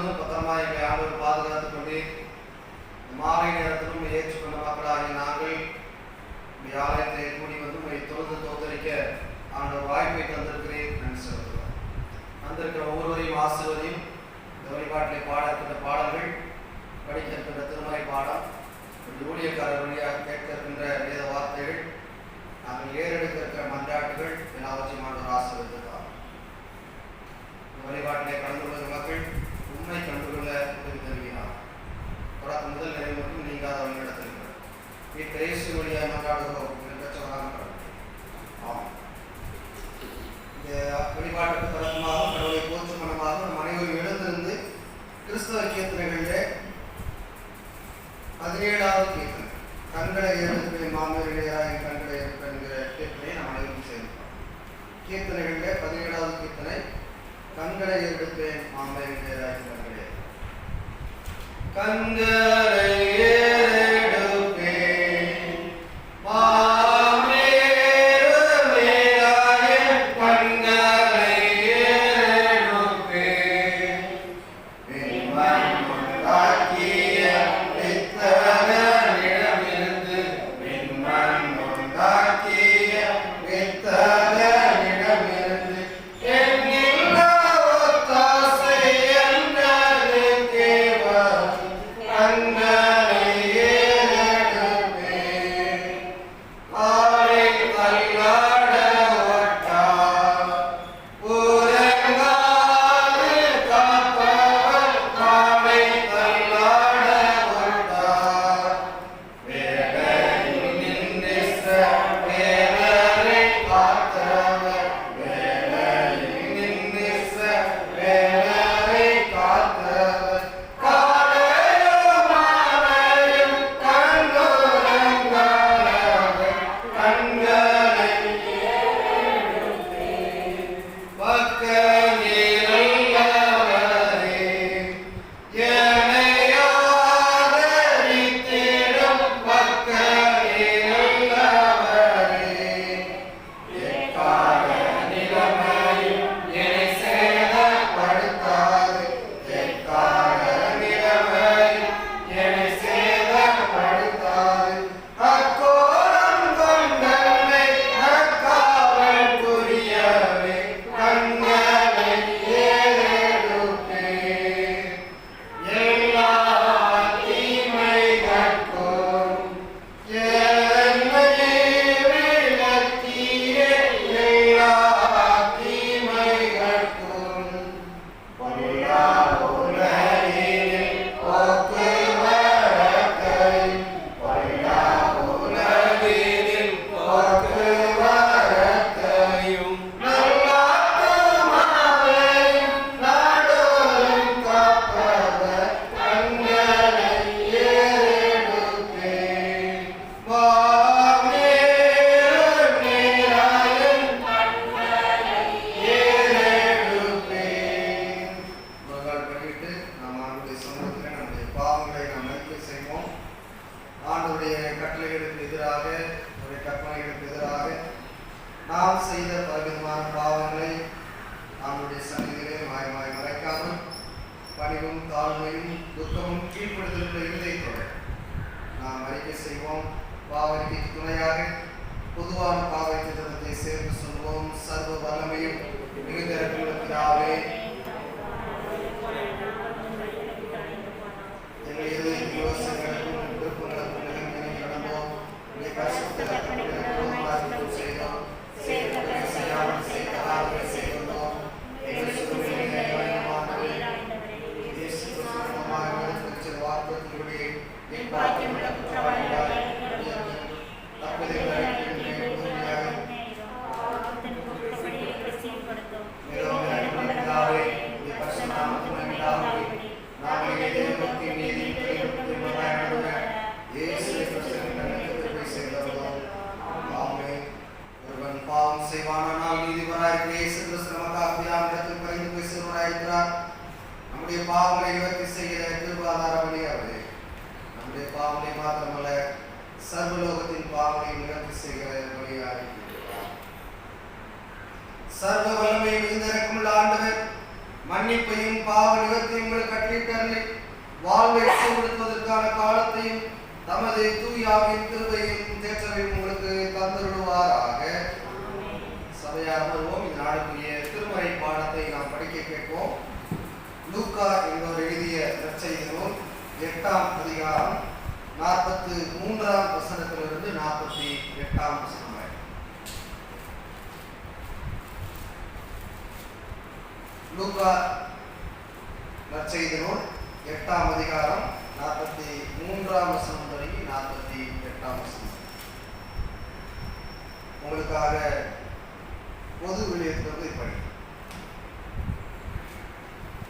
முழுவதும் பத்திரமாக எங்களை ஆண்டவர் பாதுகாத்துக் கொண்டு மாலை நேரத்திலும் ஏற்றுக்கொண்ட மக்களாகிய நாங்கள் இந்த ஆலயத்தை கூடி வந்து உங்களை தொழுது தோத்தரிக்க ஆண்டவர் வாய்ப்பை தந்திருக்கிறேன் நன்றி செலுத்துகிறோம். வந்திருக்கிற ஒவ்வொருவரையும் ஆசிர்வதியும். இந்த வழிபாட்டிலே பாடற்கின்ற பாடல்கள், படிக்க இருக்கின்ற திருமறை பாடம், ஊழியக்காரர் வழியாக கேட்க இருக்கின்ற வேத வார்த்தைகள், நாங்கள் ஏறெடுக்க இருக்கிற மன்றாட்டுகள் எல்லாவற்றையும் ஆண்டவர் ஆசீர்வதித்தார். வழிபாட்டிலே கலந்து கொள்கிற மக்கள் உண்மை கண்டுகொள்ள உதவி தருகிறார். தொடக்க முதல் நிலை மட்டும் நீங்காத வழிநடத்துகிறார். இயேசு வழியாக மன்றாடுகிறோம். இந்த வழிபாட்டுக்கு தொடக்கமாக கடவுளை போற்றும் மனமாக நம் அனைவரும் எழுந்திருந்து கிறிஸ்தவ கீர்த்தனைகளிலே 17வது கீர்த்தனை, கண்களை ஏற்படுத்த மாமேரையராக என் கண்களை ஏற்ப என்கிற கீர்த்தனையை நாம் அனைவரும் சேர்ந்தோம். கீர்த்தனைகளிலே 17வது கீர்த்தனை, கண்களை ஏற்படுத்தேன் மாமேரையராக என் கண்களே. கண்களை சர்வ வல்லமை மிகுந்த இரக்கமுள்ள ஆண்டவர் மன்னிப்பையும் பாவ நிவர்த்தியும் உங்களுக்கு கட்டளையிட்டார்களே, வாழ்வை செயல்படுத்துவதற்கான காலத்தையும் தமது தூயாவின் கிருபையும் தேற்றவையும் உங்களுக்கு தந்துவிடுவாராக. சபையார் வருவோம். இந்த நாளுக்குரிய திருமறை பாடத்தை நாம் படிக்க கேட்போம். லூக்கா என்பவர் எழுதிய நற்செய்தி நூல் 8ஆம் அதிகாரம் 43ஆம் வசனத்திலிருந்து 48ஆம் வசனம். லூக்கா நற்செய்தி நூல் 8ஆம் அதிகாரம் 43ஆம் வசனம் தொடங்கி 48ஆம் வசனம். உங்களுக்காக பொது விளையத்திலிருந்து இப்படி: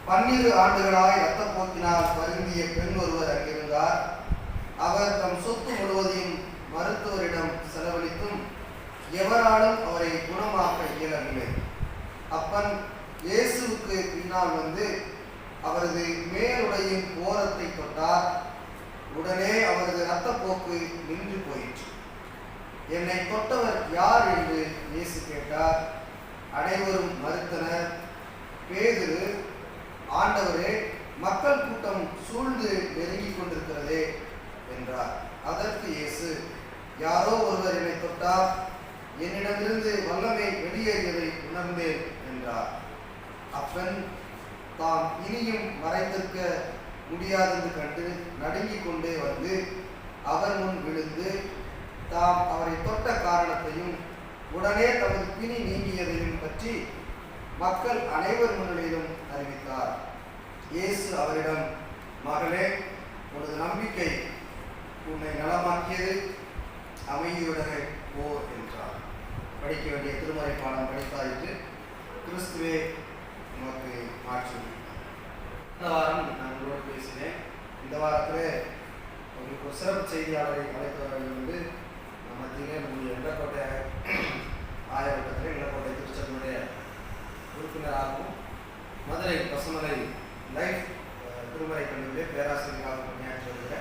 12 ஆண்டுகளாய் இரத்த போக்கினால் வருந்திய பெண் ஒருவர் அங்கிருந்தார். அவர் தம் சொத்து முழுவதையும் மருத்துவரிடம் செலவழித்தும் எவராலும் அவரை குணமாக்க இயலவில்லை. அப்பன் இயேசுவுக்கு பின்னால் வந்து அவரது மேலுடையின் ஓரத்தை தொட்டார். உடனே அவரது இரத்தப்போக்கு நின்று போயிற்று. என்னை தொட்டவர் யார் என்று இயேசு கேட்டார். அனைவரும் மறுத்தனர். பேதுரு, ஆண்டவரே, மக்கள் கூட்டம் சூழ்ந்து நெருங்கிக் கொண்டிருக்கிறதே என்றார். அதற்கு இயேசு, யாரோ ஒருவர் என்னை தொட்டார், என்னிடமிருந்து வல்லமை வெளியேறியதை உணர்ந்தேன் என்றார். அப்பன் தாம் இனியும் மறைந்திருக்க முடியாதென்று கண்டு நடுங்கிக் கொண்டே வந்து அவர் முன் விழுந்து தாம் அவரை தொட்ட காரணத்தையும் உடனே தமது பிணி நீங்கியதையும் பற்றி மக்கள் அனைவர் முன்னிலையிலும் அறிவித்தார். இயேசு அவரிடம், மகளே, உனது நம்பிக்கை உன்னை நலமாக்கியது, அமைதியுடனே போ என்றார். படிக்க வேண்டிய திருமறை பாடம் படித்தாயிற்று. கிறிஸ்துவே நமக்கு மாற்றி. இந்த வாரம் நான் உங்களோடு பேசினேன். இந்த வாரத்தில் உங்களுக்கு ஒரு சிறப்பு செய்தியாளரை அழைத்தவர்கள் வந்து மத்தியிலே நம்முடைய எல்லக்கோட்டை ஆயவட்டத்தில் எல்லக்கோட்டை திருச்சபையுடைய உறுப்பினராகவும் மதுரை பசுமலை லைஃப் திருமறை கல்லூரியிலே பேராசிரியராக பணியாற்றி வருகிற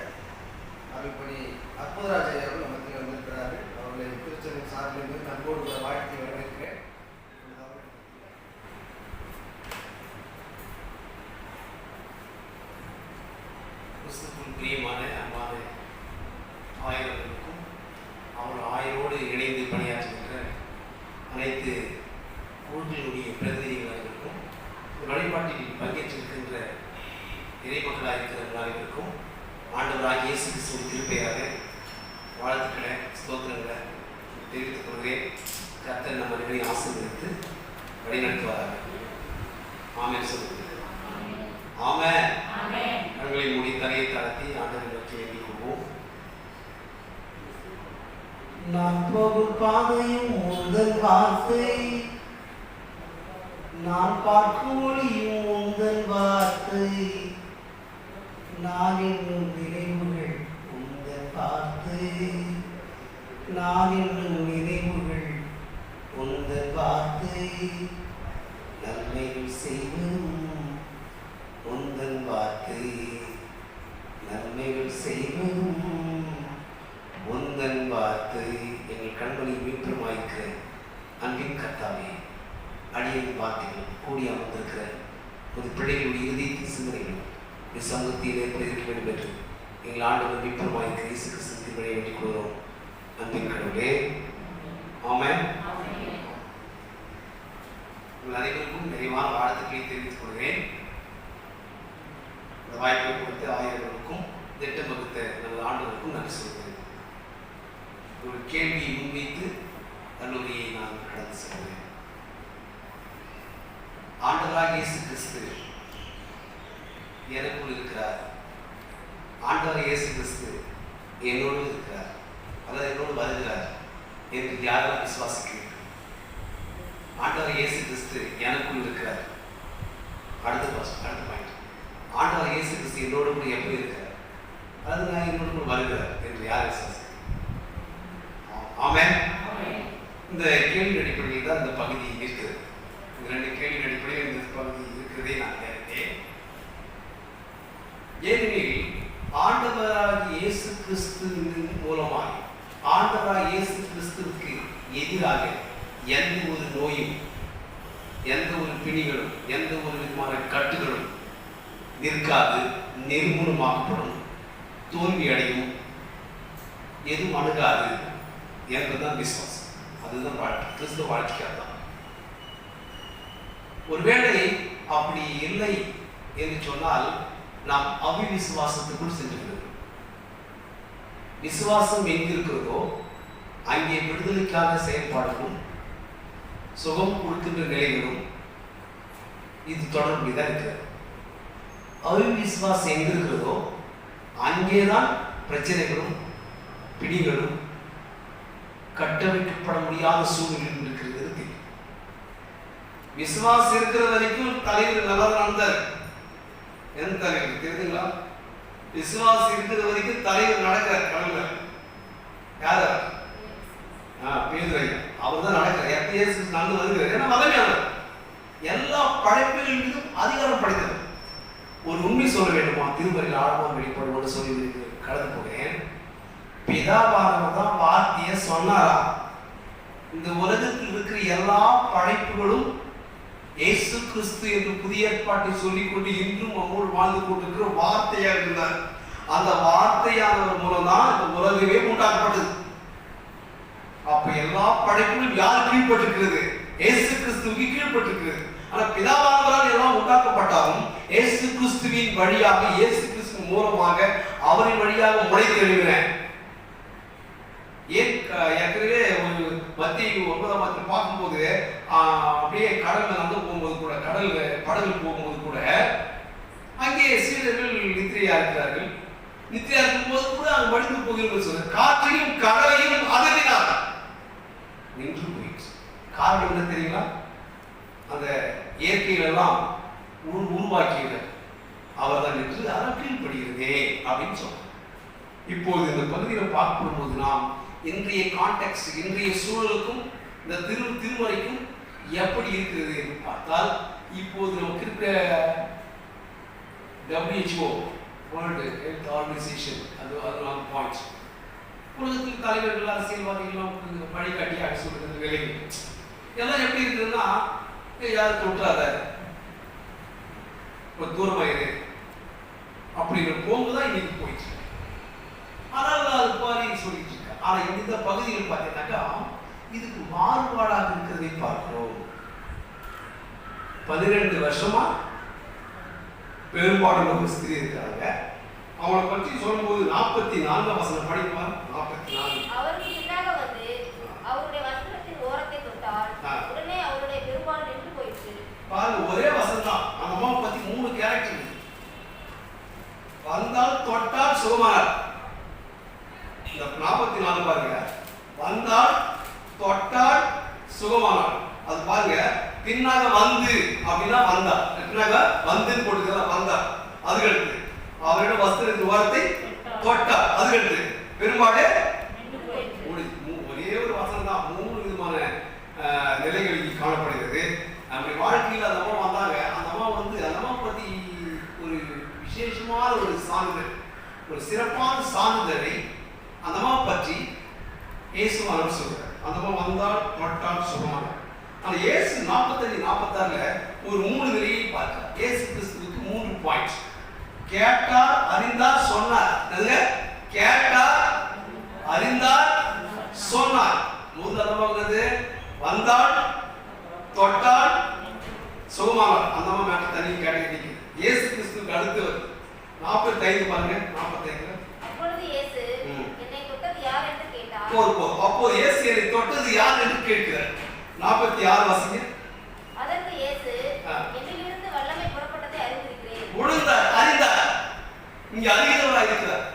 அருள்பணி அற்புதராஜ் அவர்கள் மத்தியில் வந்திருக்கிறார்கள். அவர்களை திருச்சபை சார்பிலிருந்து அன்போடு கூட வாழ்த்தி வரவேற்கிறேன். கிறிஸ்துவுக்குள் பிரியமான அன்பான ஆயர்களுக்கும் அவர் ஆயரோடு இணைந்து பணியாற்றுகின்ற அனைத்து ஊர்களுடைய பிரதிநிதிகளுக்கும் வழிபாட்டில் பங்கேற்றிருக்கின்ற இறைமக்களாக இருக்கிற அனைவருக்கும் ஆண்டவராகிய இயேசு கிறிஸ்துவின் திருப்பெயராக வாழ்த்துக்களை, ஸ்தோத்திரங்களை தெரிவித்துக் கொள்கிறேன். கர்த்தர் நம்ம அனைவரையும் ஆசீர்வதித்து வழிநடத்துவாராக. ஆமென் சொல்லுங்கள். ஆமென். கண்களை மூடி தலையை தாழ்த்தி ஆண்டவரை நோக்கி வேண்டிக் கொள்வோம். நான் போகும் பாதையும் உந்தன் வார்த்தை, நான் பார்க்கும் ஒளியும் உந்தன் வார்த்தை, நான் என்னும் நினைவுகள் உந்தன் வார்த்தை, நான் என்னும் நினைவுகள் உந்தன் வார்த்தை, நன்மைகள் செய்வதும் உந்தன் வார்த்தை, நன்மைகள் செய்வதும் உந்தன் வார்த்தை. எங்கள் கண்களை மீட்டுமாய்க்கிற அன்பின் கர்த்தாவே, அடியின் வார்த்தைகள் கூடி அமர்ந்திருக்கிற ஒரு பிள்ளைகளுடைய இறுதியின் சிந்தனைகள் சமூகத்தில் ஏற்படுத்த வேண்டும் என்று எங்கள் ஆண்டவர் மீட்டுமாய்க்கிற இயேசு கிறிஸ்துவின் வழியை வேண்டிக் கொள்கிறோம். அன்பின் கடவுளே, ஆமென். உங்கள் அனைவருக்கும் நிறைவான வாழ்த்துக்களை தெரிவித்துக் கொள்கிறேன். இந்த வாய்ப்பை கொடுத்த ஆயர்களுக்கும் திட்டம் வகுத்த நமது ஆண்டவருக்கும் நன்றி சொல்கிறேன். ஒரு கேள்வியை முன்வைத்து கல்லூரியை நான் கடந்து செல்கிறேன். ஆண்டவராகிய இயேசு கிறிஸ்து எனக்குள் இருக்கிறார், ஆண்டவர் இயேசு கிறிஸ்து என்னோடு இருக்கிறார் அல்லது என்னோடு வருகிறார் என்று யாரெல்லாம் விசுவாசிக்கிறீர்கள்? ஆண்டவர் இயேசு கிறிஸ்து எனக்குள் இருக்கிறார். அடுத்த பாயிண்ட், ஆண்டவர் இயேசு கிறிஸ்து என்னோடு கூட எப்போ இருக்கிறார் அல்லது நான் என்னோடு கூட வருகிறார் என்று யார் விசுவாசிக்கிறீர்கள்? ஆமென். இந்த கேள்வி அடிப்படையில் தான் இந்த பகுதி இருக்கிறது. இந்த 2 கேள்வி அடிப்படையில் இந்த பகுதி இருக்கிறதே நான் நினைத்தேன். ஏனெனில் ஆண்டவராகிய இயேசு கிறிஸ்துவின் மூலமாக ஆண்டவராகிய இயேசு கிறிஸ்துவுக்கு எதிராக எந்த ஒரு நோயும் எந்த ஒரு பிணிகளும் எந்த ஒரு விதமான கட்டுகளும் நிற்காது, நிர்மூலமாக்கப்படும், தோல்வி அடையும், எதுவும் அணுகாது என்பதுதான் விசுவாசம். அதுதான் வாழ்க்கை, கிறிஸ்துவ வாழ்க்கையாக தான். ஒருவேளை அப்படி இல்லை என்று சொன்னால் நாம் அவிவிசுவாசத்துக்குள் சென்றிருக்கிறோம். விசுவாசம் எங்கிருக்கிறதோ அங்கே விடுதலைக்கான செயல்பாடுகளும் சுகம் கொடுக்கின்ற நிலைகளும் இது தொடர்புதான் இருக்கிறது. அவிவிசுவாசம் எங்கிருக்கிறதோ அங்கேதான் பிரச்சனைகளும் பிடிகளும் கட்டமைக்கப்பட முடியாத சூழ்நிலையும் இருக்கிறது தெரியும். விசுவாசம் இருக்கிற வரைக்கும் தலைவர் நல்லா நடந்தார். எந்த தலைவர் தெரியுதுங்களா? விசுவாசம் இருக்கிற வரைக்கும் தலைவர் நடக்கிறார் கடவுள. யார? பேதுரை. அவர் தான் நடக்கிறார். எப்ப நடந்து வருகிறார். ஏன்னா வல்லமையானவர். எல்லா படைப்புகள் மீதும் அதிகாரம் படைத்தவர். ஒரு உண்மை சொல்ல வேண்டுமா? திருமறையில் ஆழமாக வெளிப்படுவோடு சொல்லி கடந்து போகிறேன். பிதாவானவர் தான் வார்த்தையை சொன்னாரா? இந்த உலகத்தில் இருக்கிற எல்லா படைப்புகளும் இயேசு கிறிஸ்து என்று புதிய ஏற்பாட்டை சொல்லிக்கொண்டு இன்றும் நம்மோடு வாழ்ந்து கொண்டிருக்கிற வார்த்தையாக இருந்தார். அந்த வார்த்தையானவர் மூலம் தான் இந்த உலகமே உண்டாக்கப்பட்டது. அப்ப எல்லா படைப்புகளும் யார் கீழ்பட்டிருக்கிறது? இயேசு கிறிஸ்துவுக்கு கீழ்பட்டிருக்கிறது. ஆனா பிதாவானவரால் எல்லாம் உண்டாக்கப்பட்டாலும் இயேசு கிறிஸ்துவின் வழியாக, இயேசு கிறிஸ்து மூலமாக, அவரின் வழியாக முளைத்தெழுகிறேன். ஏற்கனவே ஒரு மத்திய 9 பார்க்கும்போது அப்படியே கடல்ல நடந்து போகும்போது கூட, கடல்ல படகுல போகும்போது கூட அங்கே சீடர்கள் நித்திரையா இருக்கிறார்கள். நித்திரையா இருக்கும்போது கூட அங்கு மடிந்து போகிறது சொல்ல, காற்றையும் கடலையும் அதறினார், நின்று போயிடுச்சு. காரணம் என்ன தெரியுங்களா? அந்த இயற்கையிலெல்லாம் உருவாக்கியவர் அவர் தான் நின்று அதன் கீழ்படுகிறதே அப்படின்னு சொன்னார். இப்போது இந்த பகுதியில் பார்க்கும்போது நாம் இன்றைய கான்டெக்ஸ்ட், இன்றைய சூழலுக்கும் இந்த திருமறைக்கும் எப்படி இருக்கிறது என்று பார்த்தால், இப்போது நமக்கு இருக்கிற WHO வேர்ல்டு ஹெல்த் ஆர்கனைசேஷன், அது நாம் பாயிண்ட்ஸ், உலகத்தில் தலைவர்கள், அரசியல்வாதிகள்லாம் வழிகாட்டியாக சொல்லுகிற நிலைகள் எல்லாம் எப்படி இருக்குதுன்னா, யாரும் தொற்றாத, ஒரு தூரமாயிரு அப்படிங்கிற போங்குதான் இன்னைக்கு போயிடுச்சு. ஆனால் அது பாரி சொல்லிட்டு இருக்க. ஆனா இந்த பகுதியில் பார்த்தீங்கன்னாக்கா இதுக்கு மாறுபாடாக இருக்கிறதை பார்க்கிறோம். 12 வருஷமா பெரும்பாலான ஒரு ஸ்திரீ இருக்காங்க. அவளை பற்றி சொல்லும்போது 44 வசனம் படிப்பார். 44 அவருக்கு பின்னாக வந்து அவருடைய வஸ்திரத்தின் ஓரத்தை தொட்டால் உடனே அவருடைய பெரும்பால் நின்று போயிற்று. பாருங்க, ஒரே வசனம் தான். அந்த அம்மாவை பத்தி 3 கேரக்டர். வந்தால் தொட்டால் சுகமானார். இந்த 44 பாருங்க, வந்தால் தொட்டால் சுகமானார். அது பாருங்க, பின்னாக வந்து அப்படின்னா வந்தார், பின்னாக வந்துன்னு போட்டுக்கலாம், வந்தார். அதுக்கடுத்து அவரிடம் வஸ்திரத்தின் ஓரத்தை தொட்டார். அதுக்கடுத்து பெரும்பாலே ஒரே ஒரு வசனம் தான். 3 விதமான நிலைகள் காணப்படுகிறது. நம்முடைய வாழ்க்கையில் அந்த அம்மா வந்தாங்க. அந்த அம்மா வந்து அந்த அம்மா பத்தி ஒரு விசேஷமான ஒரு சான்றிதழ், ஒரு சிறப்பான சான்றிதழை அந்த அம்மா பற்றி இயேசுவானவர் சொல்றார். அந்த அம்மா வந்தால் தொட்டால் சுகமானார். ஆனால் இயேசு 45-46 ஒரு 3 நிலையை பார்க்கிறார். இயேசு கிறிஸ்துவுக்கு 3 பாயிண்ட்ஸ். கேட்டார், அறிந்தார், சொன்னார். கேட்டார், அறிந்தார், சொன்னார். முதலாவது வந்தால் தொட்டால் சுகமானார். அந்த அம்மா மேட்ட தனி கேட்டகரி. இயேசு கிறிஸ்துவுக்கு அடுத்தவர் 45 பாருங்க. 45 அப்பொழுது இயேசு என்னை தொட்டது யார் என்று கேட்டார். அப்போ இயேசு என்னை தொட்டது யார் என்று கேட்கிறார். 46 வாசிங்க. அதற்கு இயேசு என்னிலிருந்து வல்லமை புறப்பட்டதை அறிந்திருக்கிறேன். உணர்ந்தார், அறிந்தார். இங்க அறிகிறவராக இருக்கிறார்.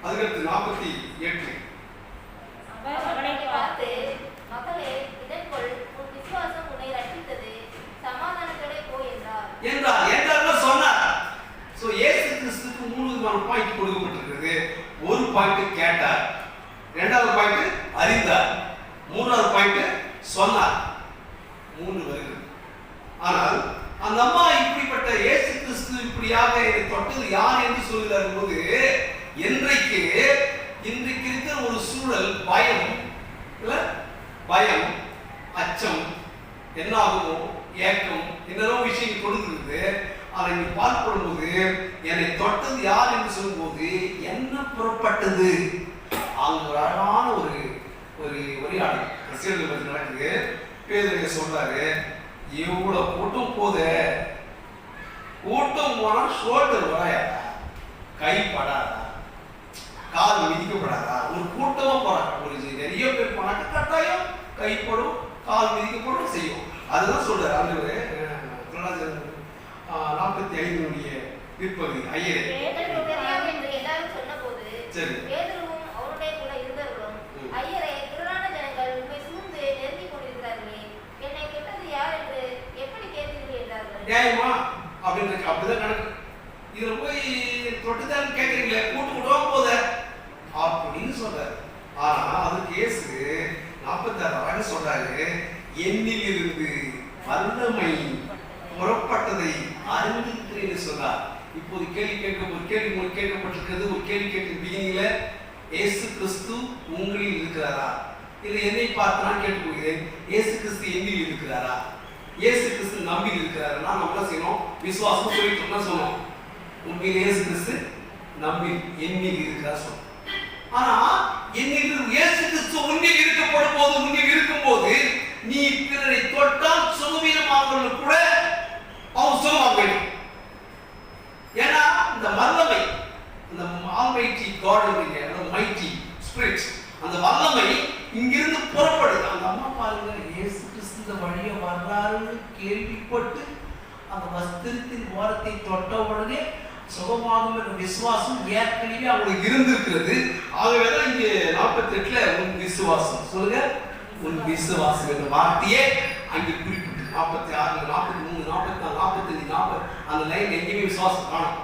அதுக்கடுத்து 48 அவனை பார்த்து, மகளே, இதற்குள் உன் விசுவாசம் உன்னை ரட்சித்தது, சமாதானத்தோட போ என்றார். என்றார்னா சொன்னார். சோ இயேசு கிறிஸ்துவுக்கு 3 விதமான பாயிண்ட் கொடுக்கப்பட்டிருக்கிறது. ஒரு பாயிண்ட் கேட்டார், 2வது பாயிண்ட் அறிந்தார், 3வது பாயிண்ட் சொன்னார். 3 வருகிறது. ஆனால் அந்த அம்மா இப்படிப்பட்ட இயேசு கிறிஸ்து இப்படியாக என்னை தொட்டது யார் என்று சொல்கிறார் போது, இன்றைக்கு இருக்கிற ஒரு சூழல், பயம், அச்சம், என்ன ஆகுமோ, ஏக்கம், என்னென்னோ விஷயம் கொடுக்குறது. அதை நீ பார்க்கும் போது என்னை தொட்டது யார் என்று சொல்லும்போது என்ன புறப்பட்டது? அவங்க ஒரு அழகான ஒரு ஒரு உரையாடல் கிறிஸ்டியர்கள் பற்றி நடக்குது. பேதுரு சொல்றாரு, இவ்வளவு கூட்டம் போத கூட்டம் போனா ஷோல்டர் வராயாதா, கை படாதா, கால் மிதிக்கப்படாதா? ஒரு கூட்டமா போறாங்க, ஒரு நிறைய பேர் போனாக்க கட்டாயம் கைப்படும், கால் மிதிக்கப்படும் செய்யும். அதுதான் சொல்றாரு ஆண்டவரே. 45 பிற்பகுதி ஐயரே சரி ஐயரே, திரளான ஜனங்கள் உம்மை சூழ்ந்து நெருங்கிக் கொண்டிருக்கிறார்களே, என்னை கேட்டது யார் என்று எப்படி கேட்டீர்கள் என்றார்கள். நியாயமா அப்படின்னு அப்படிதான் கணக்கு. இதுல போய் தொட்டுதான் கேட்கறீங்களே, கூட்டு கூட்டமா போத அப்படின்னு சொல்றாரு. ஆனா அதுக்கு இயேசு 46 சொல்றாரு, என்னில் இருந்து வல்லமை புறப்பட்டதை அறிந்திருக்கிறேன்னு சொன்னார். இப்போது கேள்வி கேட்கப்பட்டிருக்கிறது. ஒரு கேள்வி கேட்க பிகினிங்ல, இயேசு கிறிஸ்து உங்களில் இருக்கிறாரா? இல்லை என்னை பார்த்து நான் கேட்டுக்கொள்கிறேன், இயேசு கிறிஸ்து என்னில் இருக்கிறாரா? இயேசு கிறிஸ்து நம்பில் இருக்கிறாரா? நம்ம என்ன செய்யணும்? விசுவாசம் சொல்லிட்டோம்னா சொன்னோம், உண்மையில் இயேசு கிறிஸ்து நம்பில் என்னில் இருக்கிறார் சொன்னோம். ஆனா என்னில் இயேசு கிறிஸ்து உன்னில் இருக்கப்படும் போது, உன்னில் இருக்கும் போது நீ பிறரை தொட்டால் சுகவீனமானவர்கள் கூட அவன் சுகமாக வேண்டும். ஏன்னா இந்த வல்லமை, இந்த ஆல்மைட்டி காட், மைட்டி ஸ்பிரிட், அந்த வல்லமை இங்கிருந்து புறப்படுது. அந்த அம்மா பாருங்க, இயேசு கிறிஸ்து இந்த வழியை வர்றாருன்னு கேள்விப்பட்டு அந்த வஸ்திரத்தின் ஓரத்தை தொட்ட உடனே சுகமாகும் என்ற விசுவாசம் ஏற்கனவே அவங்களுக்கு இருந்திருக்கிறது. ஆகவேதான் இங்கே 48 உன் விசுவாசம் சொல்லுங்க, உன் விசுவாசம் என்ற வார்த்தையே அங்கே குறிப்பிட்டு 46, 43, 44, 45, 40 அந்த லைன் எங்கேயுமே விசுவாசம் காணும்.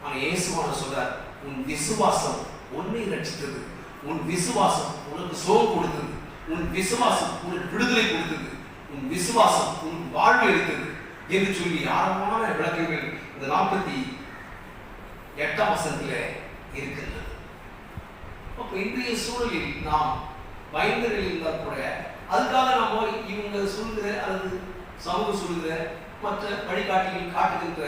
ஆனால் இயேசுவான சொல்றார், உன் விசுவாசம் உன்னை ரட்சித்தது, உன் விசுவாசம் உனக்கு சுகம் கொடுத்தது, உன் விசுவாசம் உனக்கு விடுதலை கொடுத்தது, உன் விசுவாசம் உனக்கு வாழ்வு எடுத்தது என்று சொல்லி ஆழமான விளக்கங்கள் இந்த 48ஆம் வசனத்தில் இருக்கின்றது. அப்போ இன்றைய சூழலில் நாம் பயந்து இருந்தால் கூட அதுக்காக நம்ம இவங்க சொல்கிற அல்லது சமூகம் சொல்கிற மற்ற வழிகாட்டிகள் காட்டுகின்ற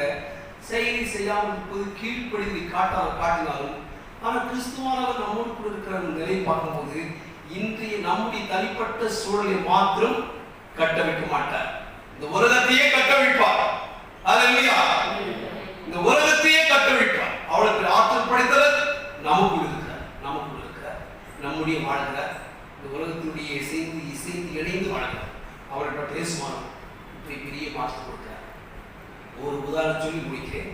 செயலை செய்யாமல் இருப்பது கீழ்ப்படிதை காட்டினாலும், ஆனால் கிறிஸ்துவானவர் நம்மோடு கூட இருக்கிற நிலையை பார்க்கும்போது இன்றைய நம்முடைய தனிப்பட்ட சூழலை மாத்திரம் கட்ட வைக்க மாட்டார், இந்த உலகத்தையே கட்ட வைப்பார். அல்லேலூயா, இந்த உலகத்தையே கட்ட வைப்பார். அவளுக்கு ஆற்றல் படைத்தவர் நமக்குள் இருக்கிறார், நம்முடைய வாழ்கிறார். இந்த உலகத்தினுடைய இசைந்து இணைந்து வாழ்கிறார். அவர்கிட்ட பேசுவார், இப்படி பெரிய மாற்றம் கொடுக்கிறார். ஒரு உதாரணம் சொல்லி முடிக்கிறேன்.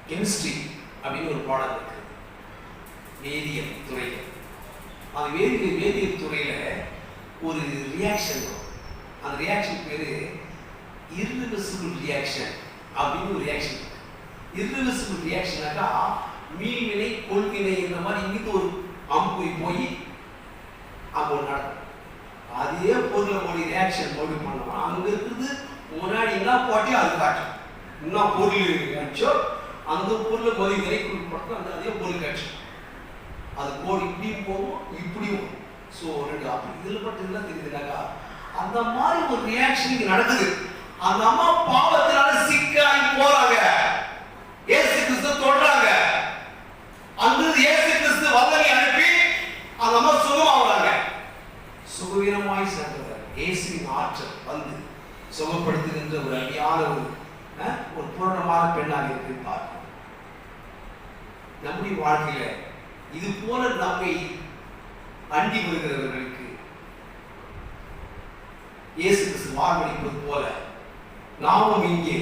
கெமிஸ்ட்ரி அப்படின்னு ஒரு பாடம் இருக்கு, வேதியியல் துறையில். அந்த வேதியியல் துறையில ஒரு ரியாக்ஷன் வரும். அந்த ரியாக்ஷன் பேரு இர்ரிவர்சிபிள் ரியாக்ஷன் அப்படின்னு ஒரு ரியாக்ஷன். இர்ரிவர்சிபிள் ரியாக்ஷனாக்கா மீள்வினை கொள்வினை இந்த மாதிரி இங்கிட்டு ஒரு அம்புரி போய் அங்கே ஒரு நடக்கும். அதே பொருளை மொழி ரியாக்ஷன் மொழி பண்ணோம், அங்க இருக்குது முன்னாடி என்ன போட்டி அது காட்டும், என்ன பொருள் ஆச்சோ அந்த பொருளை மொழி விலை கொடுப்போம், அந்த அதே பொருள் காட்டும். அது கோடி இப்படியும் போகும் இப்படியும். ஸோ ரெண்டு அப்படி இதில் பட்டு தெரியுதுனாக்கா அந்த மாதிரி ஒரு ரியாக்ஷன் இங்கே நடக்குது. அந்த அம்மா பாவத்தினால சிக்காகி போறாங்க, இயேசு கிறிஸ்து தொடுறாங்க. அந்த இயேசு கிறிஸ்து வல்லமை அனுப்பி அந்த அம்மா சுகமாகறாங்க. சுகவீனமாய் சேர்ந்தவர் இயேசுவின் ஆற்றல் வந்து சுகப்படுத்துகின்ற ஒரு அடியான ஒரு பூரணமான பெண்ணாக இருக்கு பார்க்கிறோம். நம்முடைய வாழ்க்கையில இது போல நம்மை அண்டி வருகிறவர்களுக்கு இயேசு கிறிஸ்து வாழ்வளிப்பது போல நாமும் இங்கே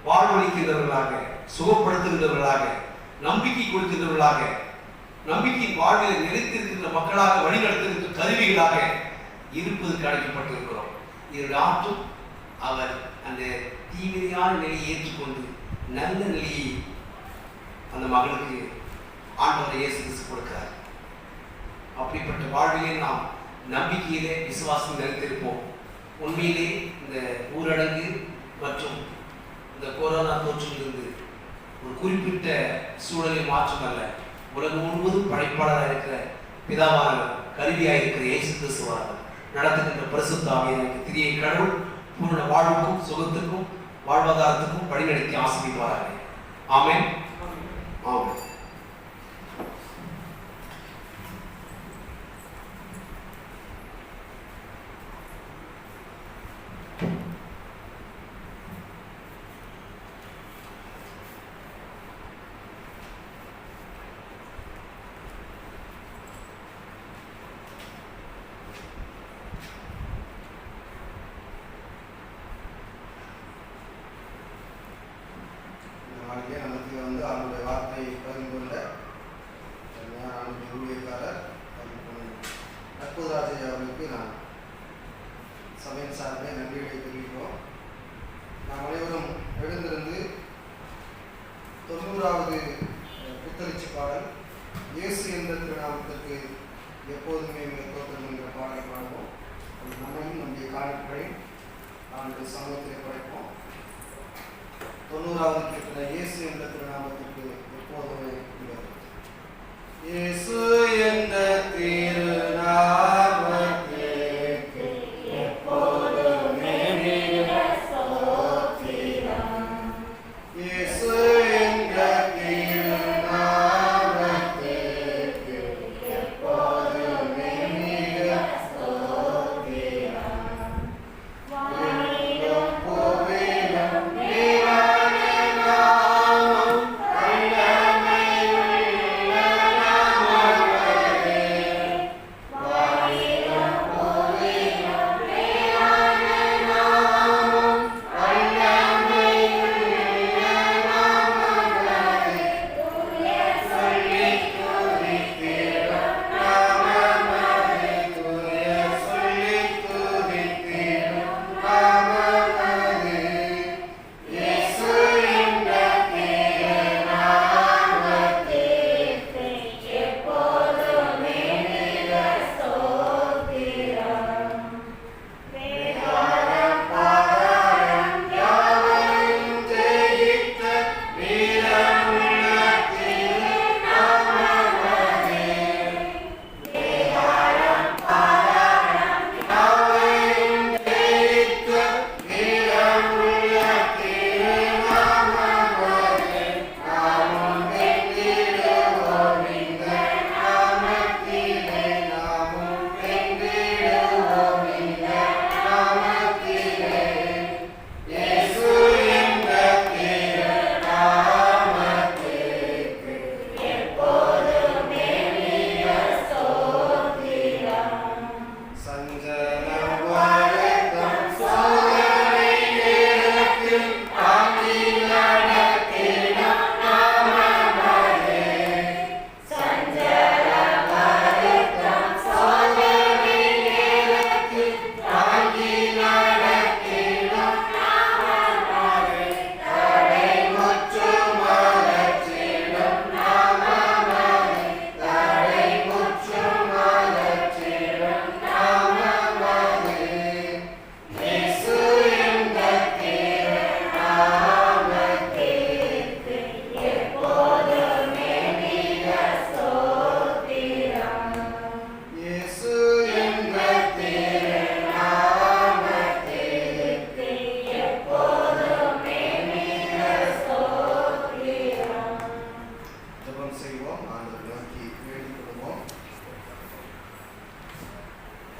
வாழ்வளிக்கின்றவர்களாக, சுகப்படுத்துகின்றவர்களாக, நம்பிக்கை கொடுக்கின்றவர்களாக, நம்பிக்கையின் வாழ்வில் நிலைத்திருக்கின்ற மக்களாக, வழிநடத்துகின்ற கருவிகளாக இருப்பதற்கு அழைக்கப்பட்டிருக்கிறோம். இதனுடைய ஆற்றும் அவர் அந்த தீவிரையான நிலையை ஏற்றுக்கொண்டு நல்ல நிலையை அந்த மகளுக்கு ஆண்டவர் இயேசு கிறிஸ்து கொடுக்கிறார். அப்படிப்பட்ட வாழ்விலே நாம் நம்பிக்கையிலே விசுவாசம் நிலைத்திருப்போம். உண்மையிலே இந்த ஊரடங்கு மற்றும் இந்த கொரோனா தொற்றிலிருந்து ஒரு குறிப்பிட்ட சூழலை மாற்றம் அல்ல, உலகம் முழுவதும் படைப்பாளராக இருக்கிற பிதாவானவர், கருவியாக இருக்கிற இயேசு கிறிஸ்துவானவர், நடத்துகின்ற பரிசுத்த ஆவியானவர், திரியை கடவுள் பூர்ண வாழ்வுக்கும் சுகத்துக்கும் வாழ்வாதாரத்துக்கும் வழிநடத்தி ஆசீர்வதிப்பார்கள். ஆமென். ஆமென். நமக்கு அவருடைய வார்த்தையை பகிர்ந்து கொள்ள ஊழியக்காரர் அற்புதராஜ் அவர்களுக்கு நான் சபையின் சார்பை நன்றிகளை தெரிவிக்கிறோம். நாம் அனைவரும் எழுந்திருந்து 90வது புத்தரிச்சி பாடல் இயேசு என்ற திருநாமத்திற்கு எப்போதுமே தோற்றம் என்கிற பாடலை பாடுவோம். நம்மையும் நம்முடைய காணிக்கையை அவனுடைய சமூகத்தில் படைப்போம். 90வது கீர்த்தனை இயேசு என்ற திருநாமத்திற்கு எப்போதுமே இயேசு என்ற திருநாமத்திற்கு எப்போதுமே ஸ்தோத்திரம். இயேசு என்ற திருநாமத்திற்கு எப்போதுமே ஸ்தோத்திரம். வானிலும் பூமியிலும்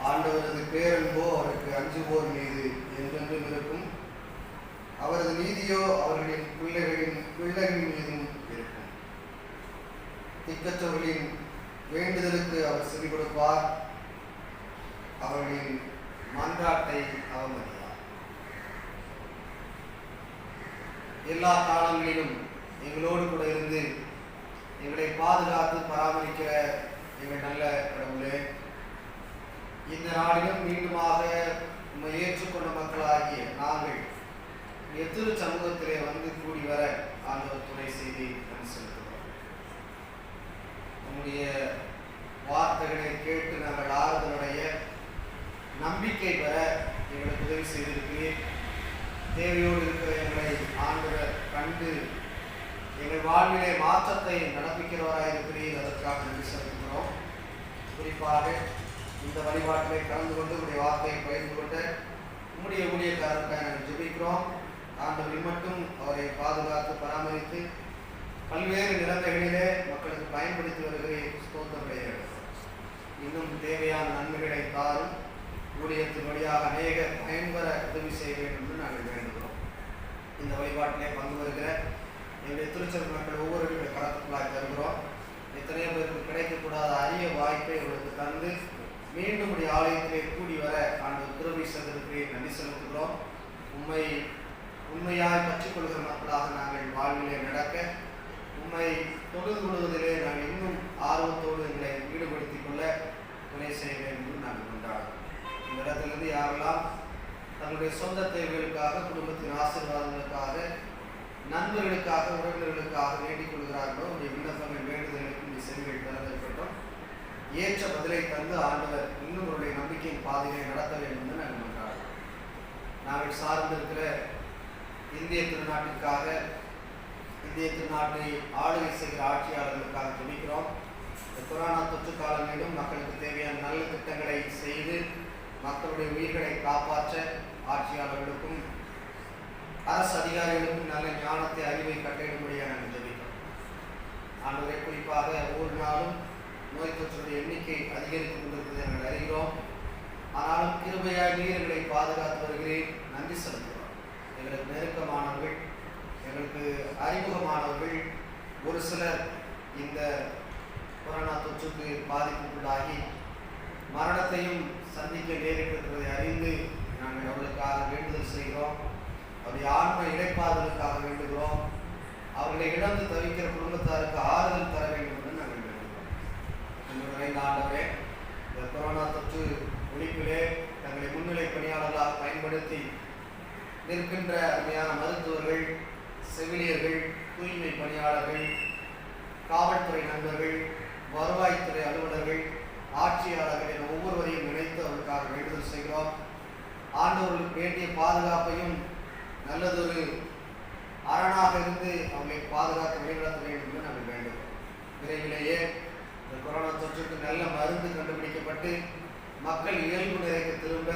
ஆண்டவரது பேரன்போ அவருக்கு அஞ்சுவோர் மீது என்றென்றும் இருக்கும். அவரது நீதியோ அவர்களின் பிள்ளைகளின் மீதும் இருக்கும். திக்கற்றவர்களின் வேண்டுதலுக்கு அவர் செவி கொடுப்பார். அவர்களின் மன்றாட்டை அவமதியார். எல்லா காலங்களிலும் எங்களோடு கூட இருந்து எங்களை பாதுகாத்து பராமரிக்கிற எங்கள் நல்ல கடவுளே, இந்த நாளிலும் மீண்டுமாக உம்மை ஏற்றுக்கொண்ட மக்களாகிய நாங்கள் எதிர் சமூகத்திலே வந்து கூடி வர ஆண்டவர் துணை செய்தி செலுத்துகிறோம். நம்முடைய வார்த்தைகளை கேட்டு நாங்கள் ஆறுதலுடைய நம்பிக்கை பெற எங்களுக்கு உதவி செய்திருக்கிறீர். தேவையோடு இருக்கிற எங்களை ஆண்டவர் கண்டு எங்கள் வாழ்விலே மாற்றத்தை நடப்பிக்கிறவராக இருக்கிறீர். அதற்காக நன்றி செலுத்துகிறோம். குறிப்பாக இந்த வழிபாட்டிலே கலந்து கொண்டு உடைய வார்த்தையை பகிர்ந்து கொண்ட உம்முடைய ஊழியக்காரருக்காக நாங்கள் ஜெபிக்கிறோம். ஆண்டவர் மட்டும் அவரை பாதுகாத்து பராமரித்து பல்வேறு நிலைமைகளிலே மக்களுக்கு பயன்படுத்தி வருகிறேன். ஸ்தோத்திரம். இன்னும் தேவையான நன்மைகளை தாரும். ஊழியத்தின் வழியாக அநேக பயன்பெற உதவி செய்ய வேண்டும் என்று நாங்கள் வேண்டுகிறோம். இந்த வழிபாட்டிலே பங்கு வருகிற எங்களுடைய திருச்சபை மக்கள் ஒவ்வொருவருடைய கருத்துக்களாக தருகிறோம். எத்தனையோ பேருக்கு கிடைக்கக்கூடாத அரிய வாய்ப்பை உங்களுக்கு தந்து மீண்டும் உடைய ஆலயத்திலே கூடி வர ஆண்டு கிருபை செய்ததற்கு நன்றி செலுத்துகிறோம். உண்மையாய் கற்றுக்கொள்கிற மக்களாக நாங்கள் வாழ்விலே நடக்க உண்மை தொழுது கொள்வதிலே நாங்கள் இன்னும் ஆர்வத்தோடு எங்களை ஈடுபடுத்திக் கொள்ள துணை செய்ய வேண்டும் என்று நாங்கள் கொண்டாடுறோம். இந்த இடத்திலிருந்து யாரெல்லாம் தங்களுடைய சொந்த தேவைகளுக்காக, குடும்பத்தின் ஆசீர்வாதங்களுக்காக, நண்பர்களுக்காக, உறவினர்களுக்காக வேண்டிக் கொள்கிறார்களோ உடைய விண்ணப்பங்கள் வேண்டுதலுக்கு இந்த செவிகள் திறந்திருக்கட்டும். ஏற்ற பதிலை தந்து ஆண்டவர் இன்னும் அவருடைய நம்பிக்கையின் பாதையை நடத்த வேண்டும் என்று நாங்கள் கொண்டாடுறோம். நாங்கள் சார்ந்திருக்கிற இந்திய திருநாட்டிற்காக, இந்திய திருநாட்டை ஆளுகை செய்கிற ஆட்சியாளர்களுக்காக ஜெபிக்கிறோம். இந்த கொரோனா தொற்று காலங்களிலும் மக்களுக்கு தேவையான நல்ல திட்டங்களை செய்து மக்களுடைய உயிர்களை காப்பாற்ற ஆட்சியாளர்களுக்கும் அரசு அதிகாரிகளுக்கும் நல்ல ஞானத்தை, அறிவை கட்டிடும்படியாக நாங்கள் ஜெபிக்கிறோம். ஆண்டவரை குறிப்பாக ஒவ்வொரு நாளும் நோய் தொற்றுடைய எண்ணிக்கை அதிகரித்துக் கொண்டிருப்பதை நாங்கள் அறிகிறோம். ஆனாலும் கிருபையாய் நீர்களை பாதுகாத்து வருகிறேன். நன்றி செலுத்துகிறோம். எங்களுக்கு நெருக்கமானவர்கள், எங்களுக்கு அறிமுகமானவர்கள் ஒரு சிலர் இந்த கொரோனா தொற்றுக்கு பாதிப்புக்குள்ளாகி மரணத்தையும் சந்திக்க நேரிட்டிருப்பதை அறிந்து நாங்கள் அவர்களுக்காக வேண்டுதல் செய்கிறோம். அவருடைய ஆன்ம இழைப்பாளர்களுக்காக வேண்டுகிறோம். அவர்களை இழந்து தவிக்கிற குடும்பத்தாருக்கு ஆறுதல் தர வேண்டும் என்று நாங்கள் வேண்டுகிறோம். எங்களுடைய ஆண்டவரே, இந்த கொரோனா தொற்று ஒழிப்பிலே தங்களை முன்னிலை பணியாளர்களாக பயன்படுத்தி நிற்கின்ற அருமையான மருத்துவர்கள், செவிலியர்கள், தூய்மை பணியாளர்கள், காவல்துறை நண்பர்கள், வருவாய்த்துறை அலுவலர்கள், ஆட்சியாளர்கள் என ஒவ்வொருவரையும் நினைத்து அவர்களுக்காக வேண்டுதல் செய்கிறோம். ஆண்டவர்களுக்கு வேண்டிய பாதுகாப்பையும் நல்லதொரு அரணாக இருந்து அவங்களை பாதுகாக்க வழிநடத்த வேண்டும் என்று நாங்கள் வேண்டுகிறோம். விரைவிலேயே இந்த கொரோனா தொற்றுக்கு நல்ல மருந்து கண்டுபிடிக்கப்பட்டு மக்கள் இயல்பு நிலைக்கு திரும்ப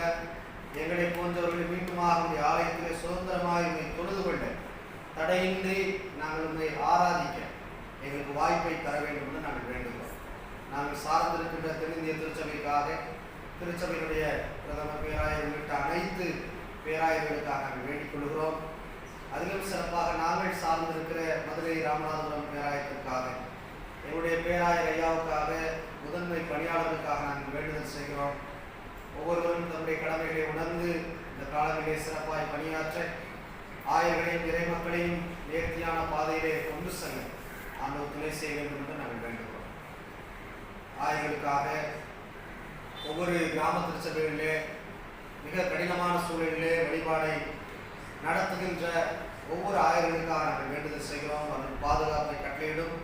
எங்களை போன்றவர்கள் மீண்டுமாக உடைய ஆலயத்திலே சுதந்திரமாக உண்மை தொழுது கொள்ள, தடையின்றி நாங்கள் உண்மை ஆராதிக்க எங்களுக்கு வாய்ப்பை தர வேண்டும் என்று நாங்கள் வேண்டுகிறோம். நாங்கள் சார்ந்திருக்கின்ற தென்னிந்திய திருச்சபைக்காக, திருச்சபையினுடைய பிரதமர் பேராயர் உள்ளிட்ட அனைத்து பேராயர்களுக்காக நாங்கள் வேண்டிக் கொள்கிறோம். அதிலும் சிறப்பாக நாங்கள் சார்ந்திருக்கிற மதுரை ராமநாதபுரம் பேராயத்திற்காக, எங்களுடைய பேராயர் ஐயாவுக்காக, முதன்மை பணியாளர்களுக்காக நாங்கள் வேண்டுதல் செய்கிறோம். ஒவ்வொருவரும் தன்னுடைய கடமைகளை உணர்ந்து இந்த காலங்களிலே சிறப்பாய் பணியாற்ற ஆயர்களையும் இறை மக்களையும் நேர்த்தியான பாதையிலே கொண்டு செல்ல ஆண்டவர் துணை செய்ய வேண்டும் என்று நாங்கள் வேண்டுகிறோம். ஆயர்களுக்காக ஒவ்வொரு கிராம திருச்சபைகளிலே மிக கடினமான சூழலிலே வழிபாடை நடத்துகின்ற ஒவ்வொரு ஆயர்களுக்காக நாங்கள் வேண்டுதல் செய்கிறோம். அவர்கள் பாதுகாப்பை கட்டளையிடும்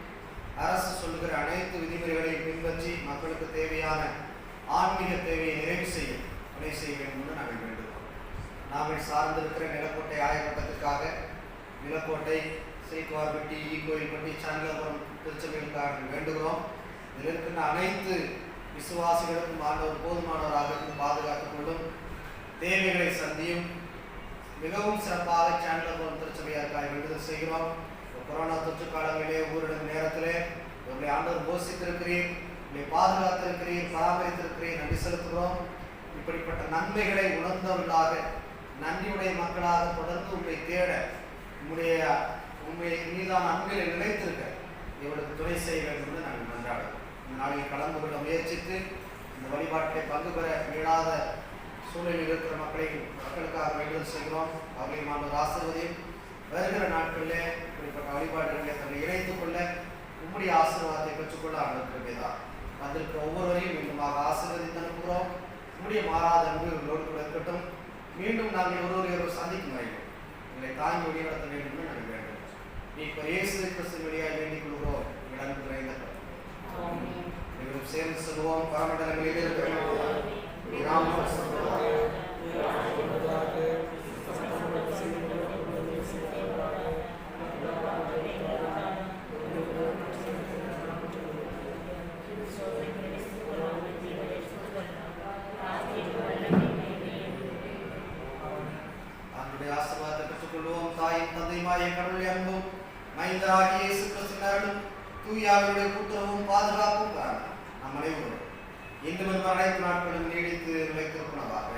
அரசு சொல்லுகிற அனைத்து விதிமுறைகளையும் பின்பற்றி மக்களுக்கு தேவையான ஆன்மீக தேவையை நிறைவு செய்ய துணை செய்ய வேண்டும் என்று நாங்கள் வேண்டுகிறோம். நாங்கள் சார்ந்திருக்கிற நிலக்கோட்டை ஆயப்பட்டத்திற்காக, நிலக்கோட்டை, சீக்குவார்பட்டி, ஈகோயில்பட்டி, சங்கபுரம் திருச்சபைகளுக்காக வேண்டுகிறோம். இதில் இருக்கின்ற அனைத்து விசுவாசிகளுக்கும் ஆண்டவர் போதுமானவராக இருந்து பாதுகாத்துக் கொள்ளும், தேவைகளை சந்தியும். மிகவும் சிறப்பாக சாண்டலபுரம் திருச்சபையாருக்காக வேண்டுதல் செய்கிறோம். கொரோனா தொற்று காலங்களிலே ஊரடங்கு நேரத்திலே உங்களை ஆண்டவர் போஷித்திருக்கிறீர், உங்களை பாதுகாத்திருக்கிறீர், பராமரித்திருக்கிறீர். நன்றி செலுத்துகிறோம். இப்படிப்பட்ட நன்மைகளை உணர்ந்தவர்களாக, நன்றியுடைய மக்களாக தொடர்ந்து உங்களை தேட, உண்மை மீதான அன்பிலை நிலைத்திருக்க இவர்களுக்கு துணை செய்ய வேண்டும் என்று நாங்கள் மன்றாடுகிறோம். இந்த நாளில் கலந்து கொள்ள முயற்சித்து இந்த வழிபாட்டை பங்கு பெற இயலாத சூழலில் இருக்கிற மக்களுக்காக வேண்டுதல் செய்கிறோம். அவர்களையும் ஆண்டவர் ஆசீர்வதியும். வருகிற நாட்களிலே இப்படிப்பட்ட வழிபாடுகளை தங்களை இணைத்துக் கொள்ள, உம்முடைய ஆசீர்வாதத்தை பெற்றுக்கொள்ள ஆண்டவர் கிருபைதான். வந்திருக்கிற ஒவ்வொருவரையும் மீண்டுமாக ஆசீர்வதித்து அனுப்புகிறோம். உம்முடைய மாறாத அன்பு இவர்களோடு கூட இருக்கட்டும். மீண்டும் நாங்கள் ஒருவரை சந்திக்கும் வரையும் எங்களை தாங்கி வழிநடத்த வேண்டும் என்று நாங்கள் வேண்டும். இப்போ இயேசு கிறிஸ்து வழியாக வேண்டிக் கொள்கிறோம். எங்கள் அன்பு நிறைந்த சேர்ந்து சொல்லுவோம். பரமண்டலங்களிலே தூயாவினுடைய கூட்டுறவும் பாதுகாப்பும் காரணம் நம் அனைவரும் இன்று அனைத்து நாட்களும் நீடித்து நிலைத்திருப்பனவாக.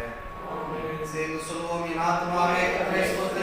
சேர்ந்து சொல்வோம், என் ஆத்துமாவே கர்த்தரை ஸ்தோத்திரி.